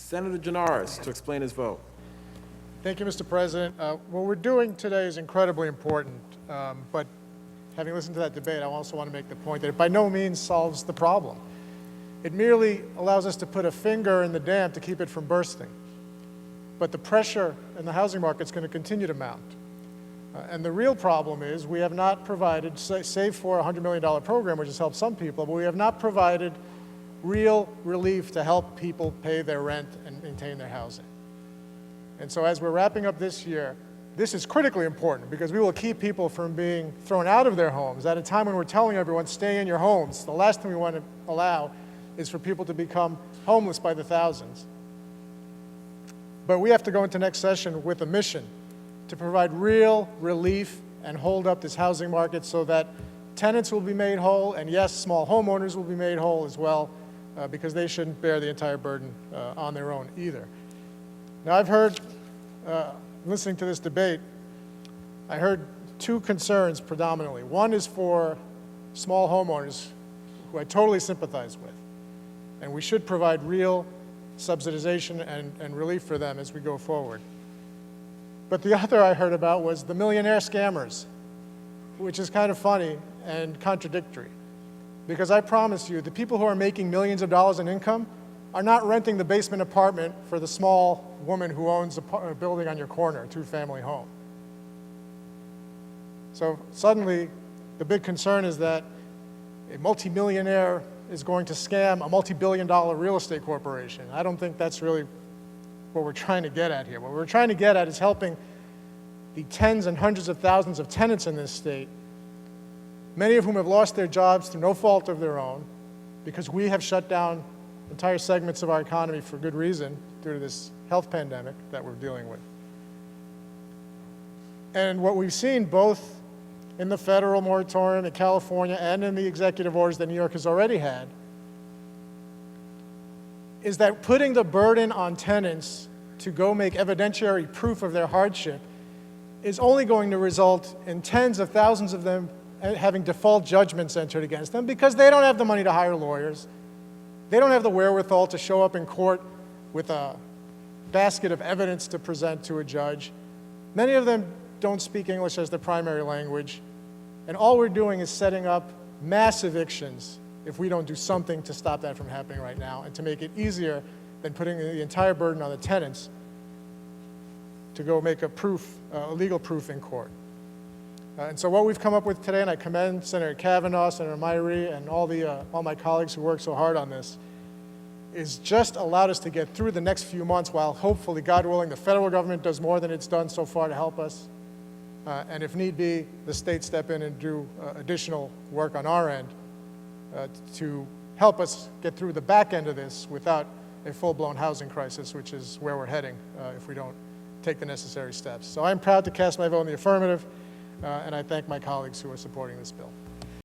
Senator Gianaris to explain his vote. Thank you, Mr. President. What we're doing today is incredibly important, but having listened to that debate, I also want to make the point that it by no means solves the problem. It merely allows us to put a finger in the dam to keep it from bursting. But the pressure in the housing market is going to continue to mount. And the real problem is we have not provided, save for a $100 million program, which has helped some people, but we have not provided real relief to help people pay their rent and maintain their housing. And so as we're wrapping up this year, this is critically important because we will keep people from being thrown out of their homes at a time when we're telling everyone, stay in your homes. The last thing we want to allow is for people to become homeless by the thousands. But we have to go into next session with a mission to provide real relief and hold up this housing market so that tenants will be made whole, and yes, small homeowners will be made whole as well, because they shouldn't bear the entire burden on their own either. Now, I've heard, listening to this debate, I heard two concerns predominantly. One is for small homeowners, who I totally sympathize with, and we should provide real subsidization and relief for them as we go forward. But the other I heard about was the millionaire scammers, which is kind of funny and contradictory. Because I promise you, the people who are making millions of dollars in income are not renting the basement apartment for the small woman who owns a building on your corner, a two-family home. So suddenly, the big concern is that a multimillionaire is going to scam a multi-billion-dollar real estate corporation. I don't think that's really what we're trying to get at here. What we're trying to get at is helping the tens and hundreds of thousands of tenants in this state, many of whom have lost their jobs through no fault of their own, because we have shut down entire segments of our economy for good reason due to this health pandemic that we're dealing with. And what we've seen both in the federal moratorium in California and in the executive orders that New York has already had is that putting the burden on tenants to go make evidentiary proof of their hardship is only going to result in tens of thousands of them having default judgments entered against them because they don't have the money to hire lawyers. They don't have the wherewithal to show up in court with a basket of evidence to present to a judge. Many of them don't speak English as their primary language, and all we're doing is setting up mass evictions if we don't do something to stop that from happening right now and to make it easier than putting the entire burden on the tenants to go make a legal proof in court. And so what we've come up with today, and I commend Senator Kavanaugh, Senator Myrie, and all my colleagues who worked so hard on this, is just allowed us to get through the next few months while hopefully, God willing, the federal government does more than it's done so far to help us. And if need be, the states step in and do additional work on our end to help us get through the back end of this without a full-blown housing crisis, which is where we're heading if we don't take the necessary steps. So I'm proud to cast my vote in the affirmative, and I thank my colleagues who are supporting this bill.